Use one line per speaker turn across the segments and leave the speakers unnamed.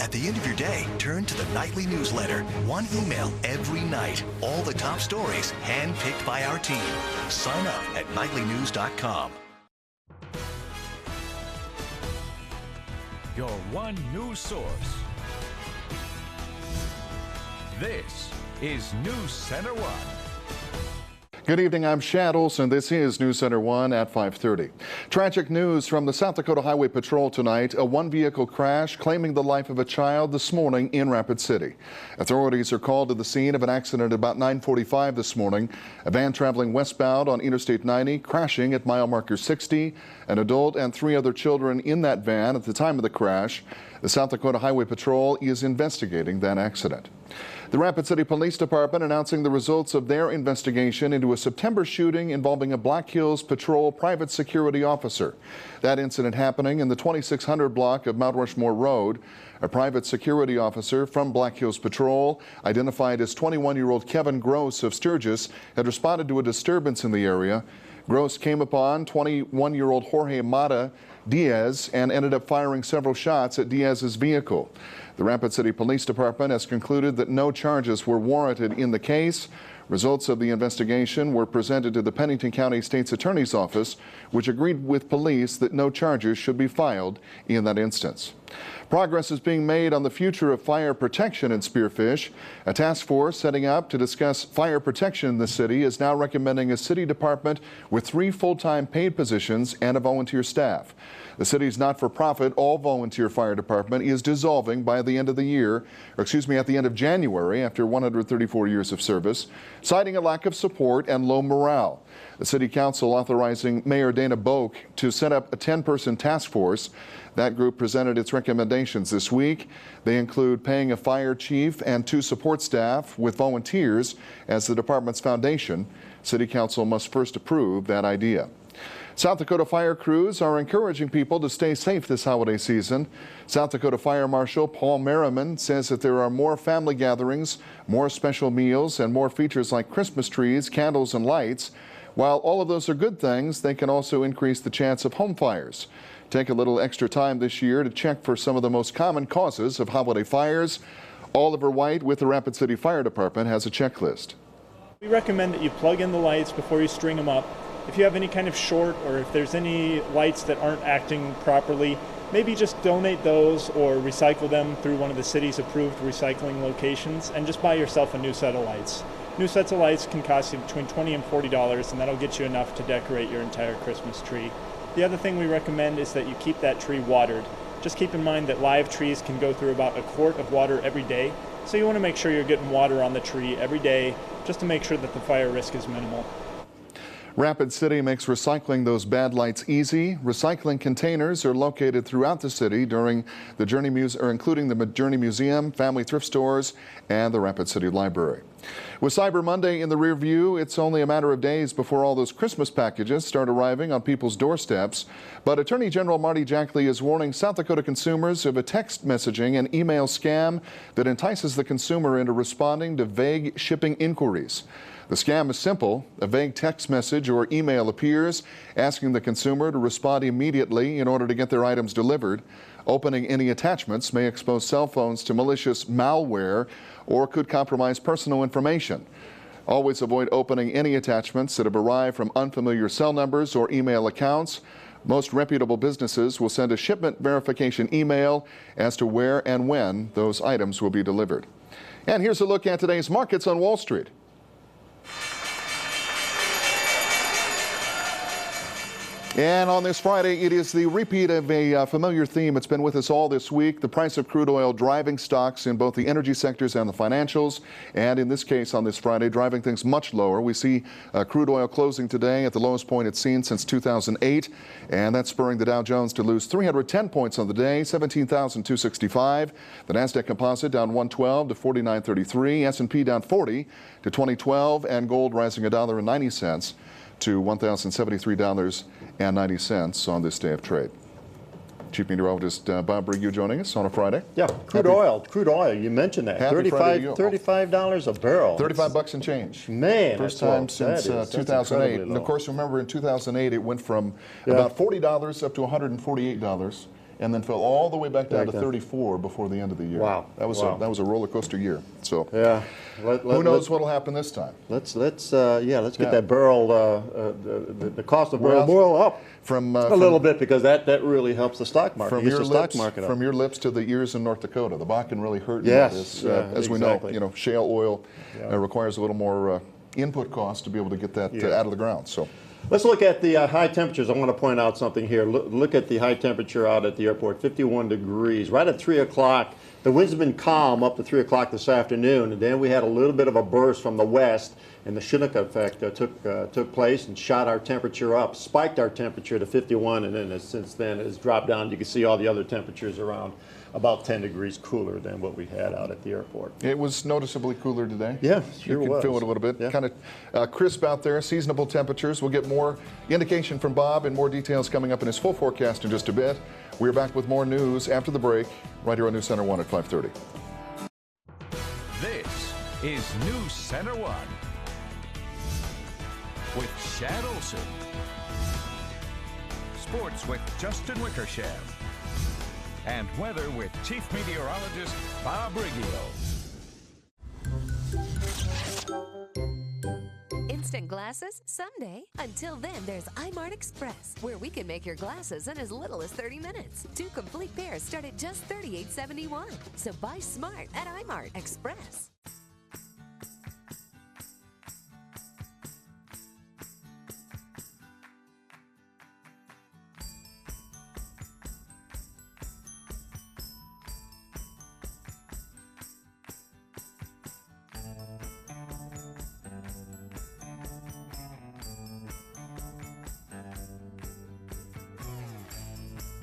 At the end of your day, turn to the nightly newsletter. One email every night. All the top stories handpicked by our team. Sign up at nightlynews.com.
Your one news source. This is NewsCenter1.
Good evening, I'm Shad Olson. This is NewsCenter1 at 5:30. Tragic news from the South Dakota Highway Patrol tonight. A one-vehicle crash claiming the life of a child this morning in Rapid City. Authorities are called to the scene of an accident at about 9:45 this morning. A van traveling westbound on Interstate 90 crashing at mile marker 60. An adult and 3 other children in that van at the time of the crash. The South Dakota Highway Patrol is investigating that accident. The Rapid City Police Department announcing the results of their investigation into a September shooting involving a Black Hills Patrol private security officer. That incident happening in the 2600 block of Mount Rushmore Road. A private security officer from Black Hills Patrol, identified as 21-year-old Kevin Gross of Sturgis, had responded to a disturbance in the area. Gross came upon 21-year-old Jorge Mata Diaz and ended up firing several shots at Diaz's vehicle. The Rapid City Police Department has concluded that no charges were warranted in the case. Results of the investigation were presented to the Pennington County State's Attorney's Office, which agreed with police that no charges should be filed in that instance. Progress is being made on the future of fire protection in Spearfish. A task force setting up to discuss fire protection in the city is now recommending a city department with 3 full-time paid positions and a volunteer staff. The city's not-for-profit all-volunteer fire department is dissolving by the end of the year, at the end of January, after 134 years of service, citing a lack of support and low morale. The City Council authorizing Mayor Dana Boak to set up a 10-person task force. That group presented its recommendations this week. They include paying a fire chief and 2 support staff with volunteers as the department's foundation. City Council must first approve that idea. South Dakota fire crews are encouraging people to stay safe this holiday season. South Dakota Fire Marshal Paul Merriman says that there are more family gatherings, more special meals, and more features like Christmas trees, candles, and lights. While all of those are good things, they can also increase the chance of home fires. Take a little extra time this year to check for some of the most common causes of holiday fires. Oliver White with the Rapid City Fire Department has a checklist.
We recommend that you plug in the lights before you string them up. If you have any kind of short or if there's any lights that aren't acting properly, maybe just donate those or recycle them through one of the city's approved recycling locations and just buy yourself a new set of lights. New sets of lights can cost you between $20 and $40, and that'll get you enough to decorate your entire Christmas tree. The other thing we recommend is that you keep that tree watered. Just keep in mind that live trees can go through about 1 quart of water every day, so you want to make sure you're getting water on the tree every day just to make sure that the fire risk is minimal.
Rapid City makes recycling those bad lights easy. Recycling containers are located throughout the city during the including the Journey Museum, family thrift stores, and the Rapid City Library. With Cyber Monday in the rear view, it's only a matter of days before all those Christmas packages start arriving on people's doorsteps. But Attorney General Marty Jackley is warning South Dakota consumers of a text messaging and email scam that entices the consumer into responding to vague shipping inquiries. The scam is simple. A vague text message or email appears asking the consumer to respond immediately in order to get their items delivered. Opening any attachments may expose cell phones to malicious malware or could compromise personal information. Always avoid opening any attachments that have arrived from unfamiliar cell numbers or email accounts. Most reputable businesses will send a shipment verification email as to where and when those items will be delivered. And here's a look at today's markets on Wall Street. And on this Friday, it is the repeat of a familiar theme. It's been with us all this week. The price of crude oil driving stocks in both the energy sectors and the financials. And in this case, on this Friday, driving things much lower. We see crude oil closing today at the lowest point it's seen since 2008. And that's spurring the Dow Jones to lose 310 points on the day, 17,265. The NASDAQ Composite down 112 to 49.33. S&P down 40 to 2012. And gold rising $1.90 to $1,073.90 on this day of trade. Chief Meteorologist Bob Brigue joining us on a Friday.
Yeah, crude oil, you mentioned that. $35 a barrel.
35 bucks and change.
Man,
first time since 2008. And of course, remember in 2008, it went from about $40 up to $148. and then fell all the way back down to 34 before the end of the year.
Wow.
That was a roller coaster year. So
yeah.
Who knows what'll happen this time?
Let's get that barrel, the cost of barrel oil up from a little bit, because that really helps the stock market.
From your lips to the ears in North Dakota, the Bakken really hurt.
Yes,
as we know, shale oil requires a little more input cost to be able to get that out of the ground. So.
Let's look at the high temperatures. I want to point out something here. Look at the high temperature out at the airport, 51 degrees. Right at 3 o'clock, the winds have been calm up to 3 o'clock this afternoon, and then we had a little bit of a burst from the west, and the Chinook effect took place and shot our temperature up, spiked our temperature to 51, and then since then it has dropped down. You can see all the other temperatures around about 10 degrees cooler than what we had out at the airport.
It was noticeably cooler today.
Yeah, sure was.
You can feel it a little bit. Yeah. Kind of crisp out there, seasonable temperatures. We'll get more indication from Bob and more details coming up in his full forecast in just a bit. We're back with more news after the break, right here on NewsCenter1 at 5:30.
This is NewsCenter1 with Shad Olson. Sports with Justin Wickersham. And weather with Chief Meteorologist Bob Riggio.
Instant glasses? Someday. Until then, there's iMart Express, where we can make your glasses in as little as 30 minutes. 2 complete pairs start at just $38.71. So buy smart at iMart Express.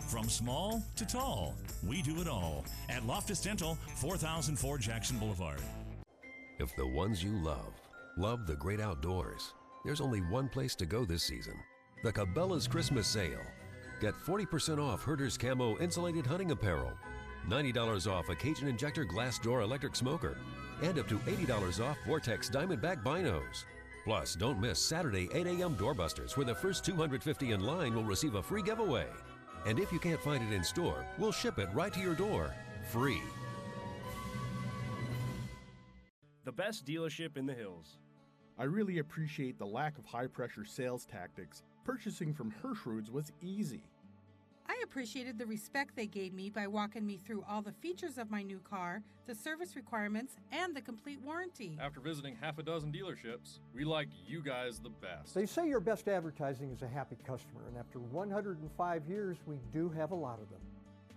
From small to tall, we do it all at Loftus Dental, 4004 Jackson Boulevard.
If the ones you love the great outdoors, there's only one place to go this season. The Cabela's Christmas Sale. Get 40% off Herter's Camo Insulated Hunting Apparel, $90 off a Cajun Injector Glass Door Electric Smoker, and up to $80 off Vortex Diamondback Binos. Plus, don't miss Saturday 8 a.m. Doorbusters, where the first 250 in line will receive a free giveaway. And if you can't find it in store, we'll ship it right to your door, free.
The best dealership in the hills.
I really appreciate the lack of high-pressure sales tactics. Purchasing from Hirschroods was easy.
I appreciated the respect they gave me by walking me through all the features of my new car, the service requirements, and the complete warranty.
After visiting half a dozen dealerships, we like you guys the best.
They say your best advertising is a happy customer, and after 105 years, we do have a lot of them.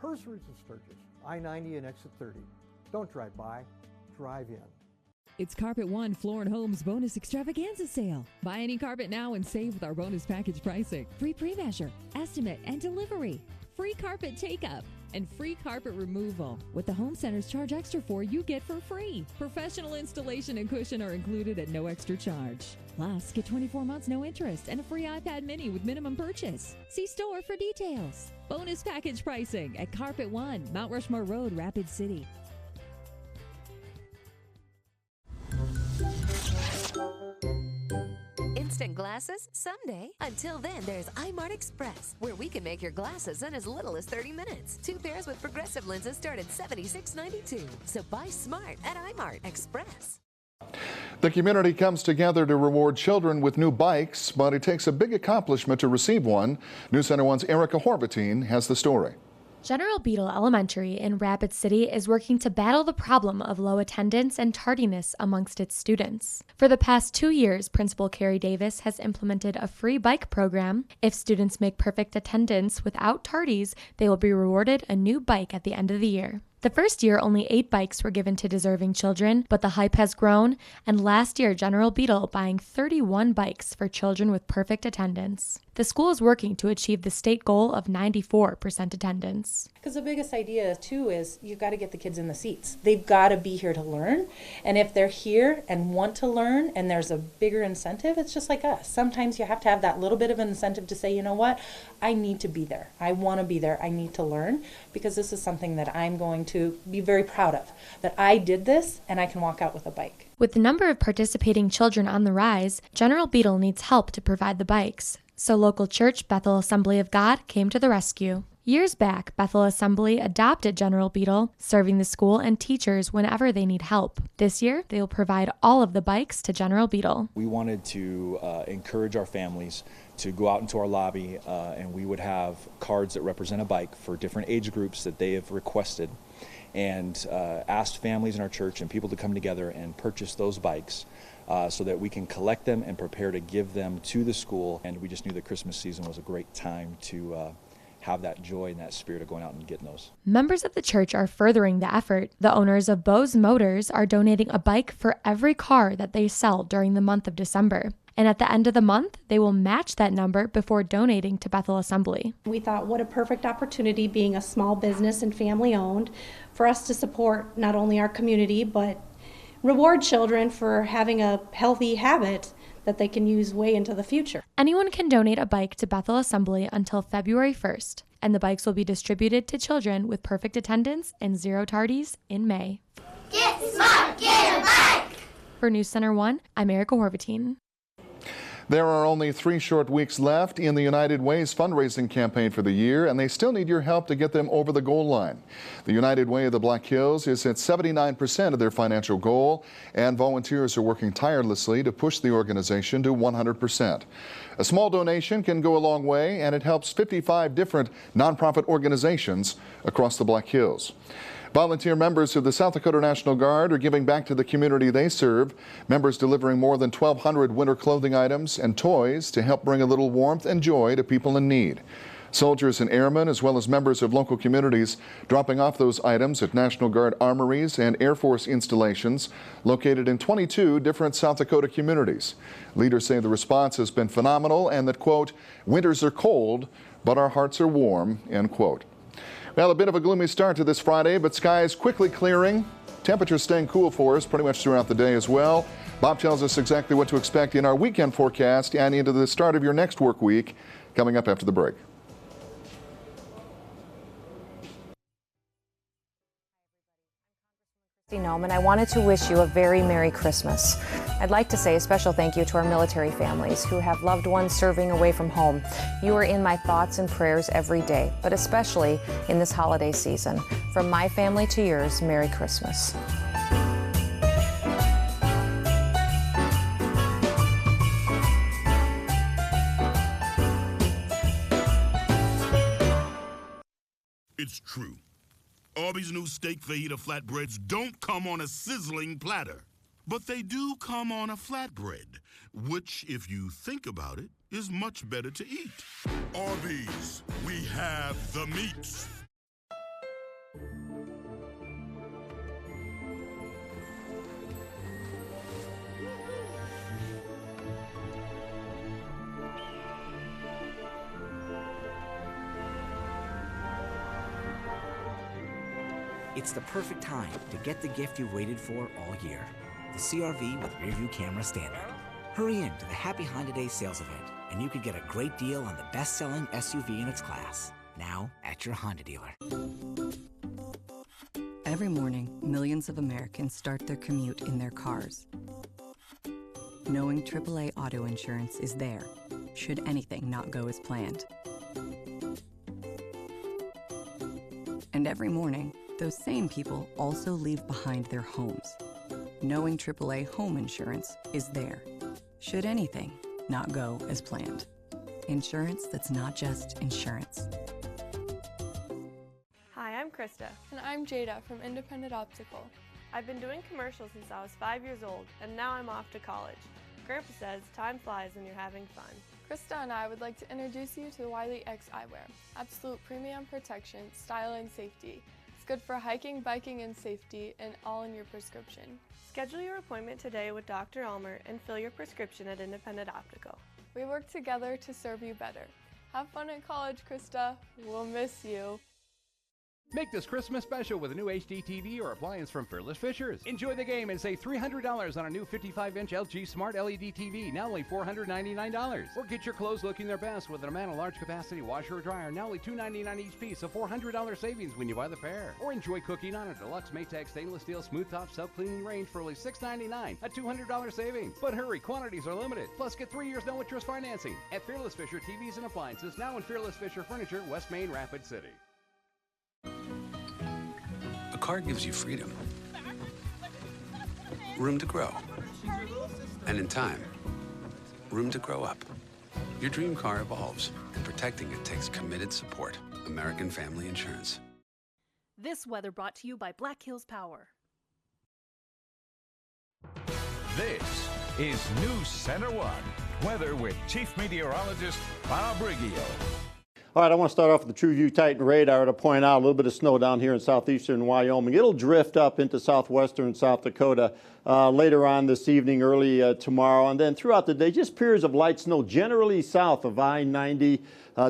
Hirschroods and Sturgis, I-90 and exit 30. Don't drive by, drive in.
It's Carpet One Floor and Home's bonus extravaganza sale. Buy any carpet now and save with our bonus package pricing. Free pre-measure, estimate, and delivery. Free carpet take-up and free carpet removal. What the home centers charge extra for, you get for free. Professional installation and cushion are included at no extra charge. Plus, get 24 months no interest and a free iPad mini with minimum purchase. See store for details. Bonus package pricing at Carpet One, Mount Rushmore Road, Rapid City.
Instant glasses? Someday. Until then, there's iMart Express, where we can make your glasses in as little as 30 minutes. 2 pairs with progressive lenses start at $76.92. So buy smart at iMart Express.
The community comes together to reward children with new bikes, but it takes a big accomplishment to receive one. NewsCenter1's Erica Horvatine has the story.
General Beadle Elementary in Rapid City is working to battle the problem of low attendance and tardiness amongst its students. For the past 2 years, Principal Carrie Davis has implemented a free bike program. If students make perfect attendance without tardies, they will be rewarded a new bike at the end of the year. The first year, only 8 bikes were given to deserving children, but the hype has grown, and last year, General Beadle buying 31 bikes for children with perfect attendance. The school is working to achieve the state goal of 94% attendance.
Because the biggest idea, too, is you've got to get the kids in the seats. They've got to be here to learn, and if they're here and want to learn and there's a bigger incentive, it's just like us. Sometimes you have to have that little bit of an incentive to say, you know what, I need to be there. I want to be there. I need to learn, because this is something that I'm going to be very proud of, that I did this and I can walk out with a bike.
With the number of participating children on the rise, General Beadle needs help to provide the bikes. So local church Bethel Assembly of God came to the rescue. Years back, Bethel Assembly adopted General Beetle, serving the school and teachers whenever they need help. This year, they will provide all of the bikes to General Beetle.
We wanted to encourage our families to go out into our lobby, and we would have cards that represent a bike for different age groups that they have requested, and asked families in our church and people to come together and purchase those bikes so that we can collect them and prepare to give them to the school. And we just knew that Christmas season was a great time to have that joy and that spirit of going out and getting those.
Members of the church are furthering the effort. The owners of Bose Motors are donating a bike for every car that they sell during the month of December. And at the end of the month, they will match that number before donating to Bethel Assembly.
We thought, what a perfect opportunity, being a small business and family owned, for us to support not only our community, but reward children for having a healthy habit that they can use way into the future.
Anyone can donate a bike to Bethel Assembly until February 1st, and the bikes will be distributed to children with perfect attendance and zero tardies in May.
Get smart, get a bike!
For NewsCenter1, I'm Erica Horvatine.
There are only 3 short weeks left in the United Way's fundraising campaign for the year, and they still need your help to get them over the goal line. The United Way of the Black Hills is at 79% of their financial goal, and volunteers are working tirelessly to push the organization to 100%. A small donation can go a long way, and it helps 55 different nonprofit organizations across the Black Hills. Volunteer members of the South Dakota National Guard are giving back to the community they serve. Members delivering more than 1,200 winter clothing items and toys to help bring a little warmth and joy to people in need. Soldiers and airmen, as well as members of local communities, dropping off those items at National Guard armories and Air Force installations located in 22 different South Dakota communities. Leaders say the response has been phenomenal and that, quote, winters are cold, but our hearts are warm, end quote. Well, a bit of a gloomy start to this Friday, but skies quickly clearing. Temperatures staying cool for us pretty much throughout the day as well. Bob tells us exactly what to expect in our weekend forecast and into the start of your next work week coming up after the break.
And I wanted to wish you a very Merry Christmas. I'd like to say a special thank you to our military families who have loved ones serving away from home. You are in my thoughts and prayers every day, but especially in this holiday season. From my family to yours, Merry Christmas.
It's true. Arby's new steak fajita flatbreads don't come on a sizzling platter, but they do come on a flatbread, which, if you think about it, is much better to eat. Arby's, we have the meats.
It's the perfect time to get the gift you've waited for all year, the CR-V with rear-view camera standard. Hurry in to the Happy Honda Day sales event, and you could get a great deal on the best-selling SUV in its class, now at your Honda dealer.
Every morning, millions of Americans start their commute in their cars. Knowing AAA auto insurance is there, should anything not go as planned. And every morning, those same people also leave behind their homes. Knowing AAA home insurance is there, should anything not go as planned. Insurance that's not just insurance.
Hi, I'm Krista. And I'm Jada from Independent Optical. I've been doing commercials since I was 5 years old, and now I'm off to college. Grandpa says time flies when you're having fun. Krista and I would like to introduce you to Wiley X Eyewear. Absolute premium protection, style, and safety. It's good for hiking, biking, and safety, and all in your prescription. Schedule your appointment today with Dr. Ulmer and fill your prescription at Independent Optical. We work together to serve you better. Have fun at college, Krista. We'll miss you.
Make this Christmas special with a new HD TV or appliance from Fearless Fishers. Enjoy the game and save $300 on a new 55-inch LG Smart LED TV, now only $499. Or get your clothes looking their best with an Amana large capacity washer or dryer, now only $299 each piece, so $400 savings when you buy the pair. Or enjoy cooking on a deluxe Maytag stainless steel smooth top self-cleaning range for only $699, a $200 savings. But hurry, quantities are limited. Plus, get 3 years no interest financing at Fearless Fisher TVs and Appliances, now in Fearless Fisher Furniture, West Main, Rapid City.
A car gives you freedom, room to grow, and in time, room to grow up. Your dream car evolves, and protecting it takes committed support. American Family Insurance.
This weather brought to you by Black Hills Power.
This is NewsCenter1 weather with Chief Meteorologist Bob Riggio.
All right, I want to start off with the TrueView Titan radar to point out a little bit of snow down here in southeastern Wyoming. It'll drift up into southwestern South Dakota later on this evening, early tomorrow, and then throughout the day, just periods of light snow generally south of I-90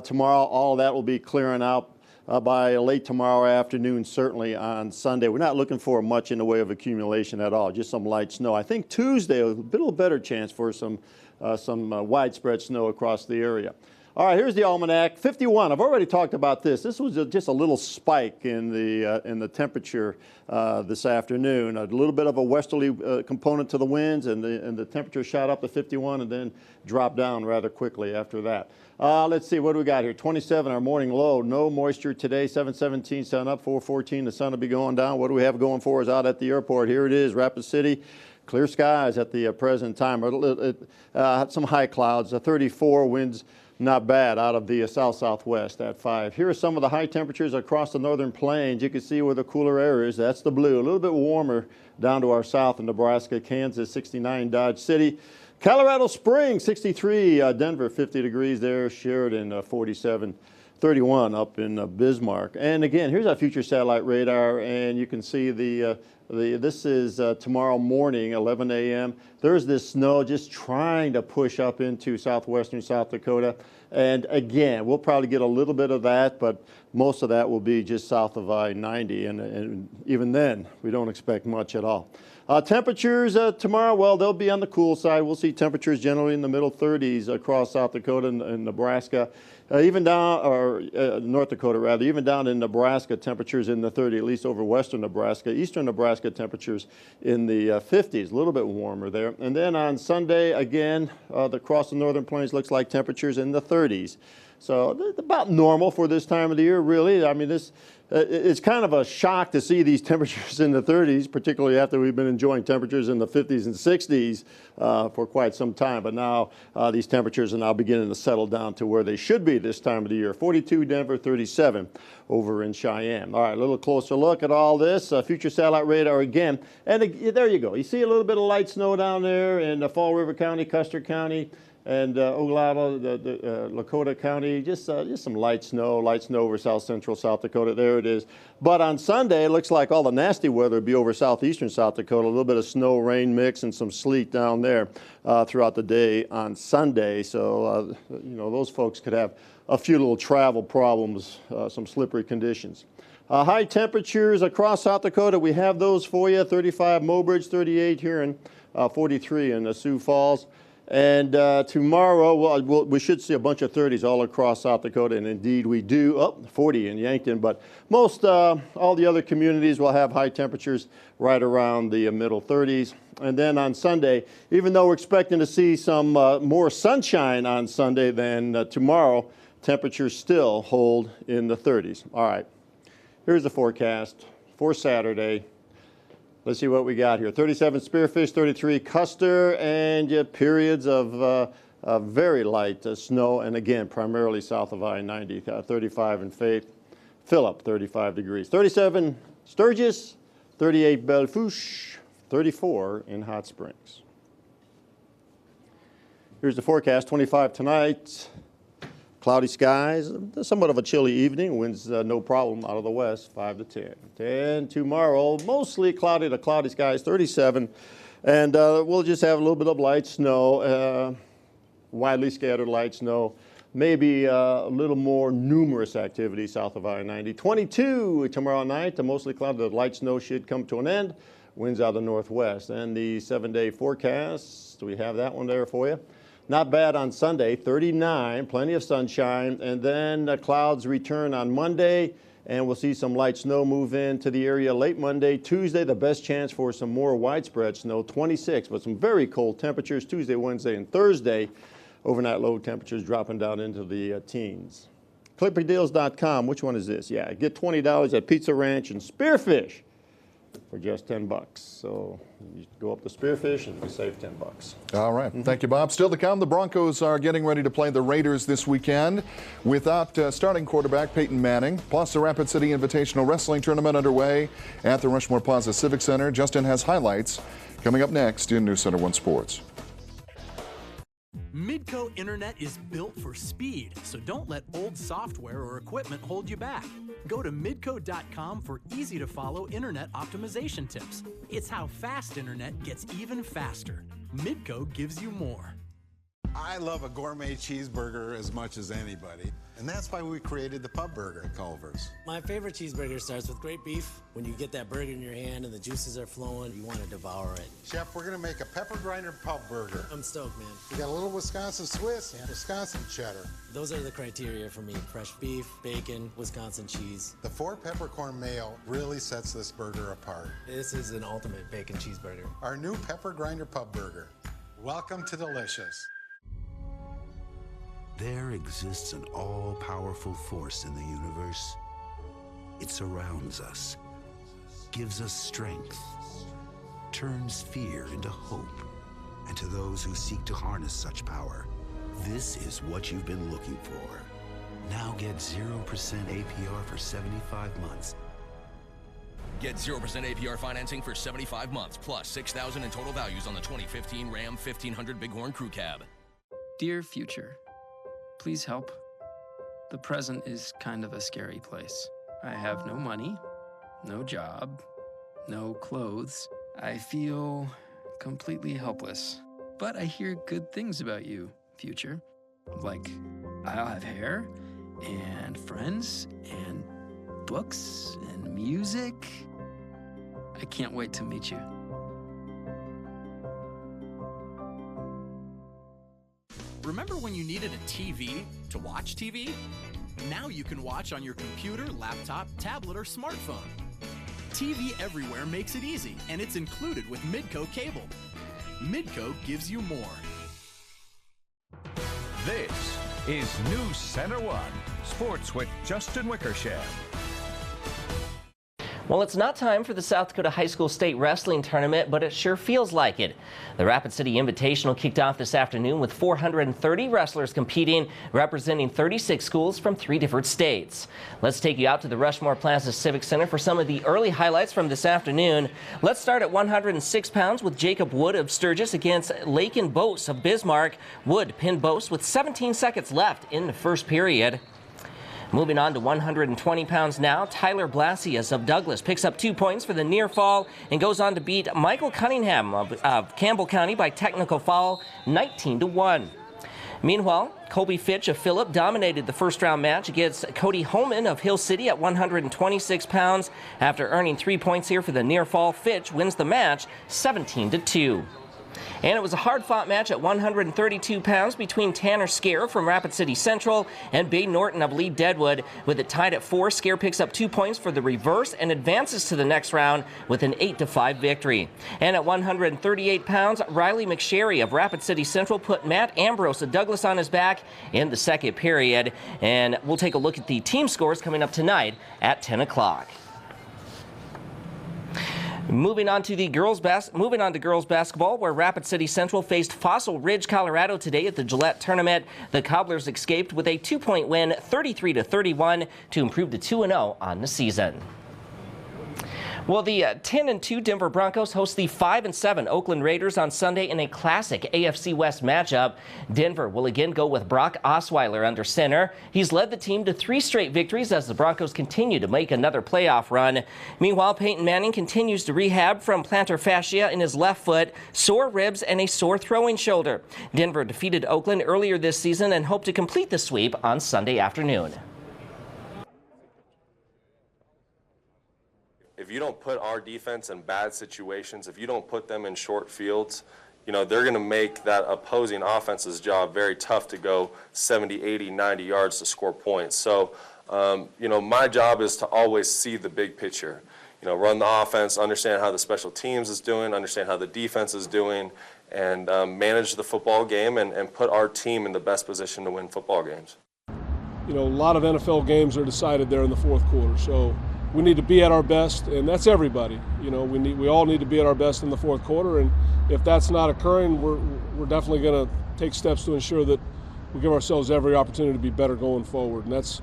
tomorrow. All of that will be clearing out by late tomorrow afternoon, certainly on Sunday. We're not looking for much in the way of accumulation at all, just some light snow. I think Tuesday, a little better chance for some widespread snow across the area. All right, here's the almanac. 51. I've already talked about this. This was just a little spike in the temperature this afternoon. A little bit of a westerly component to the winds, and the temperature shot up to 51 and then dropped down rather quickly after that. Let's see, what do we got here? 27, our morning low. No moisture today. 717, sun up. 414, the sun will be going down. What do we have going for us out at the airport? Here it is, Rapid City. Clear skies at the present time. Some high clouds. 34 winds. Not bad out of the south-southwest at 5. Here are some of the high temperatures across the northern plains. You can see where the cooler air is. That's the blue. A little bit warmer down to our south in Nebraska, Kansas, 69, Dodge City. Colorado Springs, 63. Denver, 50 degrees there. Sheridan, 47. 31 up in Bismarck. And again, here's our future satellite radar, and you can see this is tomorrow morning, 11 a.m. There's this snow just trying to push up into southwestern South Dakota. And again, we'll probably get a little bit of that, but most of that will be just south of I-90. And even then, we don't expect much at all. Temperatures tomorrow, well, they'll be on the cool side. We'll see temperatures generally in the middle 30s across South Dakota and Nebraska. Even down, or North Dakota rather, even down in Nebraska, temperatures in the 30s, at least over western Nebraska. Eastern Nebraska, temperatures in the 50s, a little bit warmer there. And then on Sunday, again, across the northern plains looks like temperatures in the 30s. So about normal for this time of the year, really. I mean, it's kind of a shock to see these temperatures in the 30s, particularly after we've been enjoying temperatures in the 50s and 60s for quite some time. But now these temperatures are now beginning to settle down to where they should be this time of the year. 42 Denver, 37 over in Cheyenne. All right, a little closer look at all this. Future satellite radar again. And there you go. You see a little bit of light snow down there in Fall River County, Custer County, and Oglala, Lakota County, just some light snow over south central South Dakota. There it is. But on Sunday, it looks like all the nasty weather will be over southeastern South Dakota. A little bit of snow, rain mix, and some sleet down there throughout the day on Sunday. So, those folks could have a few little travel problems, some slippery conditions. High temperatures across South Dakota, we have those for you. 35 Mobridge, 38 here, and 43 in Sioux Falls. And tomorrow, we should see a bunch of 30s all across South Dakota, and indeed we do. 40 in Yankton, but most all the other communities will have high temperatures right around the middle 30s. And then on Sunday, even though we're expecting to see some more sunshine on Sunday than tomorrow, temperatures still hold in the 30s. All right, here's the forecast for Saturday. Let's see what we got here. 37 Spearfish, 33 Custer, and periods of very light snow, and again, primarily south of I-90. 35 in Faith. Phillip, 35 degrees. 37 Sturgis, 38 Belle Fourche, 34 in Hot Springs. Here's the forecast. 25 tonight. Cloudy skies, somewhat of a chilly evening. Winds no problem out of the west, 5 to 10. 10 tomorrow, mostly cloudy to cloudy skies, 37. And we'll just have a little bit of light snow, widely scattered light snow. maybe a little more numerous activity south of I-90. 22 tomorrow night, the mostly cloudy, the light snow should come to an end. Winds out of the northwest. And the 7-day forecast, we have that one there for you. Not bad on Sunday, 39, plenty of sunshine. And then the clouds return on Monday, and we'll see some light snow move into the area late Monday. Tuesday, the best chance for some more widespread snow, 26, but some very cold temperatures Tuesday, Wednesday, and Thursday. Overnight low temperatures dropping down into the teens. ClipperDeals.com, which one is this? Yeah, get $20 at Pizza Ranch and Spearfish for just $10. So you go up to Spearfish and you save $10.
All right. Thank you, Bob. Still to come, the Broncos are getting ready to play the Raiders this weekend without starting quarterback Peyton Manning. Plus, the Rapid City Invitational Wrestling Tournament underway at the Rushmore Plaza Civic Center. Justin has highlights coming up next in NewsCenter1 Sports.
Midco Internet is built for speed, so don't let old software or equipment hold you back. Go to midco.com for easy-to-follow internet optimization tips. It's how fast internet gets even faster. Midco gives you more.
I love a gourmet cheeseburger as much as anybody, and that's why we created the Pub Burger at Culver's.
My favorite cheeseburger starts with great beef. When you get that burger in your hand and the juices are flowing, you want to devour it.
Chef, we're going to make a pepper grinder Pub Burger.
I'm stoked, man.
We got a little Wisconsin Swiss and Wisconsin cheddar.
Those are the criteria for me. Fresh beef, bacon, Wisconsin cheese.
The 4 peppercorn mayo really sets this burger apart.
This is an ultimate bacon cheeseburger.
Our new pepper grinder Pub Burger. Welcome to Delicious.
There exists an all-powerful force in the universe. It surrounds us, gives us strength, turns fear into hope. And to those who seek to harness such power, this is what you've been looking for. Now get 0% APR for 75 months.
Get 0% APR financing for 75 months, plus $6,000 in total values on the 2015 Ram 1500 Bighorn Crew Cab.
Dear future, please help. The present is kind of a scary place. I have no money, no job, no clothes. I feel completely helpless. But I hear good things about you, future. Like, I'll have hair, and friends, and books, and music. I can't wait to meet you.
Remember when you needed a TV to watch TV? Now you can watch on your computer, laptop, tablet, or smartphone. TV Everywhere makes it easy, and it's included with Midco Cable. Midco gives you more.
This is NewsCenter1 Sports with Justin Wickersham.
Well, it's not time for the South Dakota High School State Wrestling Tournament, but it sure feels like it. The Rapid City Invitational kicked off this afternoon with 430 wrestlers competing, representing 36 schools from 3 different states. Let's take you out to the Rushmore Plaza Civic Center for some of the early highlights from this afternoon. Let's start at 106 pounds with Jacob Wood of Sturgis against Lakin Bose of Bismarck. Wood pinned Bose with 17 seconds left in the first period. Moving on to 120 pounds now, Tyler Blasius of Douglas picks up 2 points for the near fall and goes on to beat Michael Cunningham of Campbell County by technical foul, 19-1. Meanwhile, Colby Fitch of Phillip dominated the first round match against Cody Holman of Hill City at 126 pounds. After earning 3 points here for the near fall, Fitch wins the match 17-2. And it was a hard-fought match at 132 pounds between Tanner Scare from Rapid City Central and Bay Norton of Lee Deadwood. With it tied at 4, Scare picks up 2 points for the reverse and advances to the next round with an 8-5 victory. And at 138 pounds, Riley McSherry of Rapid City Central put Matt Ambrose of Douglas on his back in the second period. And we'll take a look at the team scores coming up tonight at 10 o'clock. Moving on to girls basketball, where Rapid City Central faced Fossil Ridge, Colorado today at the Gillette Tournament. The Cobblers escaped with a 2-point win, 33-31, to improve to 2-0 on the season. Well, the 10-2 Denver Broncos host the 5-7 Oakland Raiders on Sunday in a classic AFC West matchup. Denver will again go with Brock Osweiler under center. He's led the team to 3 straight victories as the Broncos continue to make another playoff run. Meanwhile, Peyton Manning continues to rehab from plantar fascia in his left foot, sore ribs, and a sore throwing shoulder. Denver defeated Oakland earlier this season and hope to complete the sweep on Sunday afternoon.
If you don't put our defense in bad situations, if you don't put them in short fields, you know, they're going to make that opposing offense's job very tough to go 70, 80, 90 yards to score points. So, you know, my job is to always see the big picture. You know, run the offense, understand how the special teams is doing, understand how the defense is doing, and manage the football game and put our team in the best position to win football games.
You know, a lot of NFL games are decided there in the fourth quarter, so we need to be at our best, and that's everybody. You know, we all need to be at our best in the fourth quarter, and if that's not occurring, we're definitely going to take steps to ensure that we give ourselves every opportunity to be better going forward. And that's,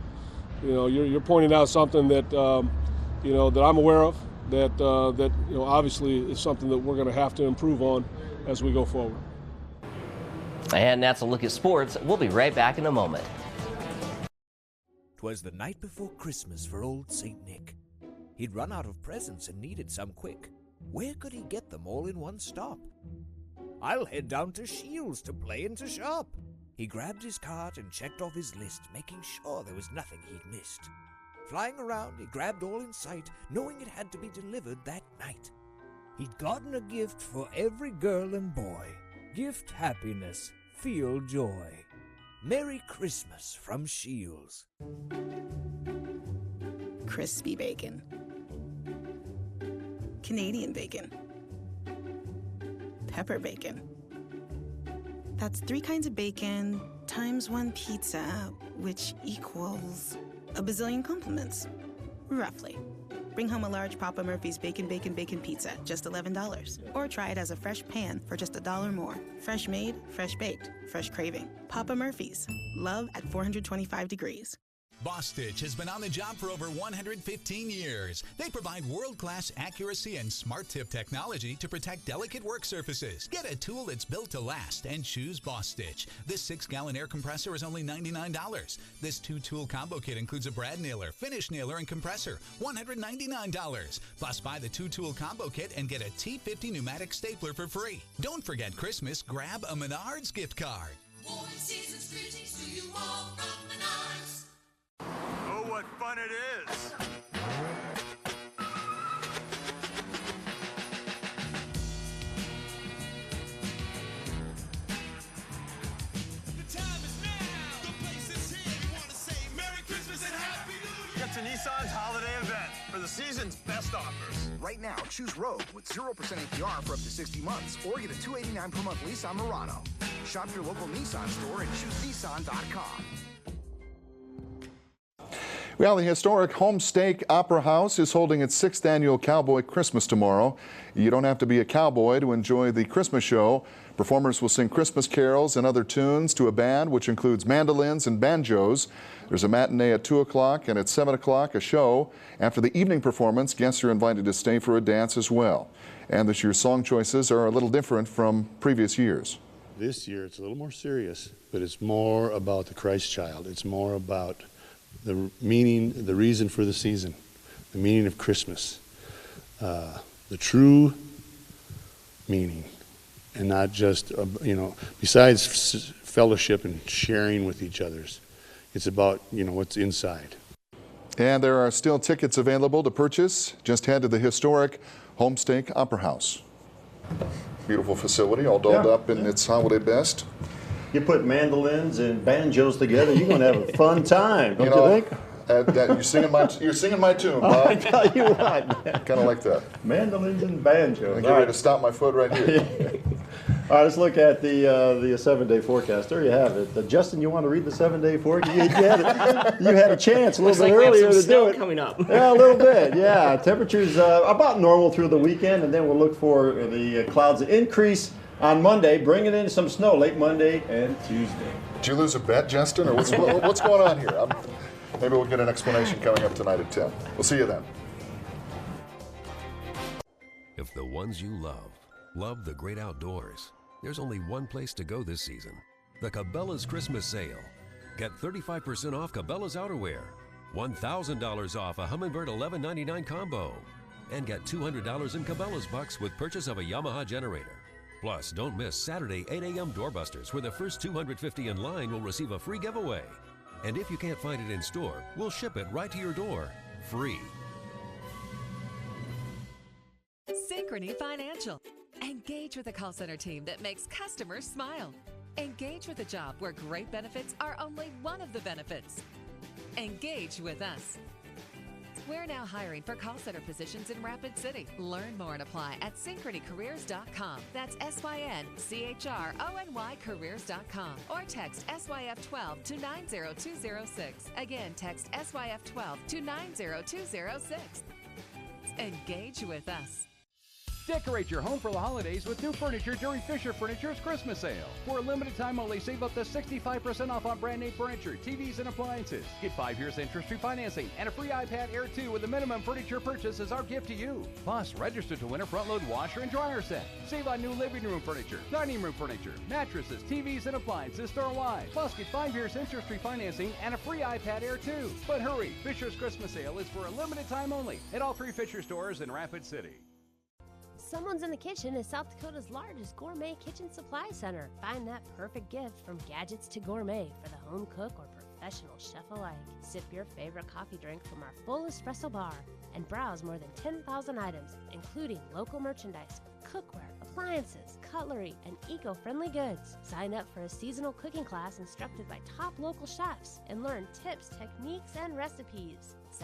you know, you're pointing out something that you know, that I'm aware of, that you know, obviously is something that we're going to have to improve on as we go forward.
And that's a look at sports. We'll be right back in a moment.
'Twas the night before Christmas for old St. Nick. He'd run out of presents and needed some quick. Where could he get them all in one stop? I'll head down to Shields to play and to shop. He grabbed his cart and checked off his list, making sure there was nothing he'd missed. Flying around, he grabbed all in sight, knowing it had to be delivered that night. He'd gotten a gift for every girl and boy. Gift happiness, feel joy. Merry Christmas from Shields.
Crispy bacon. Canadian bacon. Pepper bacon. That's 3 kinds of bacon times 1 pizza, which equals a bazillion compliments, roughly. Bring home a large Papa Murphy's Bacon Pizza, just $11. Or try it as a fresh pan for just $1 more. Fresh made, fresh baked, fresh craving. Papa Murphy's, love at 425 degrees.
Boss Stitch has been on the job for over 115 years. They provide world-class accuracy and smart tip technology to protect delicate work surfaces. Get a tool that's built to last and choose Boss Stitch. This 6-gallon air compressor is only $99. This 2-tool combo kit includes a brad nailer, finish nailer, and compressor, $199. Plus, buy the 2-tool combo kit and get a T50 pneumatic stapler for free. Don't forget Christmas, grab a Menards gift card.
Warm season's greetings to you all from Menards.
Oh, what fun it is!
The time is now. The place is here. We want to say Merry Christmas and Happy New Year.
Get to Nissan's holiday event for the season's best offers.
Right now, choose Rogue with 0% APR for up to 60 months, or get a $289 per month lease on Murano. Shop your local Nissan store and choose Nissan.com.
Well, the historic Homestake Opera House is holding its 6th annual Cowboy Christmas tomorrow. You don't have to be a cowboy to enjoy the Christmas show. Performers will sing Christmas carols and other tunes to a band which includes mandolins and banjos. There's a matinee at 2 o'clock and at 7 o'clock a show. After the evening performance, guests are invited to stay for a dance as well. And this year's song choices are a little different from previous years.
This year it's a little more serious, but it's more about the Christ child. It's more about the meaning, the reason for the season, the meaning of Christmas, the true meaning, and not just, you know, besides fellowship and sharing with each others, it's about, you know, what's inside.
And there are still tickets available to purchase. Just head to the historic Homestake Opera House. Beautiful facility, all dolled up in its holiday best.
You put mandolins and banjos together, you're going to have a fun time, don't you think?
You're singing my tune, Bob.
I tell you what.
Kind of like that.
Mandolins and banjos.
I'm getting ready to stop my foot right here.
All right, let's look at the 7-day forecast. There you have it. Justin, you want to read the 7-day forecast? You had a chance a little bit earlier to do it.
Coming up.
Yeah, a little bit. Yeah, temperatures about normal through the weekend, and then we'll look for the clouds to increase on Monday, bringing in some snow late Monday and Tuesday.
Did you lose a bet, Justin, or what's going on here? Maybe we'll get an explanation coming up tonight at 10. We'll see you then.
If the ones you love the great outdoors, there's only one place to go this season. The Cabela's Christmas Sale. Get 35% off Cabela's outerwear, $1,000 off a Humminbird $11.99 combo, and get $200 in Cabela's bucks with purchase of a Yamaha generator. Plus, don't miss Saturday 8 a.m. doorbusters, where the first 250 in line will receive a free giveaway. And if you can't find it in store, we'll ship it right to your door, free.
Synchrony Financial. Engage with a call center team that makes customers smile. Engage with a job where great benefits are only one of the benefits. Engage with us. We're now hiring for call center positions in Rapid City. Learn more and apply at synchronycareers.com. That's SYNCHRONY careers.com. Or text SYF12 to 90206. Again, text SYF12 to 90206. Engage with us.
Decorate your home for the holidays with new furniture during Fisher Furniture's Christmas sale. For a limited time only, save up to 65% off on brand name furniture, TVs, and appliances. Get 5 years interest-free financing and a free iPad Air 2 with a minimum furniture purchase as our gift to you. Plus, register to win a front-load washer and dryer set. Save on new living room furniture, dining room furniture, mattresses, TVs, and appliances store-wide. Plus, get 5 years interest-free financing and a free iPad Air 2. But hurry, Fisher's Christmas sale is for a limited time only at all 3 Fisher stores in Rapid City.
Someone's in the Kitchen is South Dakota's largest gourmet kitchen supply center. Find that perfect gift from gadgets to gourmet for the home cook or professional chef alike. Sip your favorite coffee drink from our full espresso bar and browse more than 10,000 items, including local merchandise, cookware, appliances, cutlery, and eco-friendly goods. Sign up for a seasonal cooking class instructed by top local chefs and learn tips, techniques, and recipes.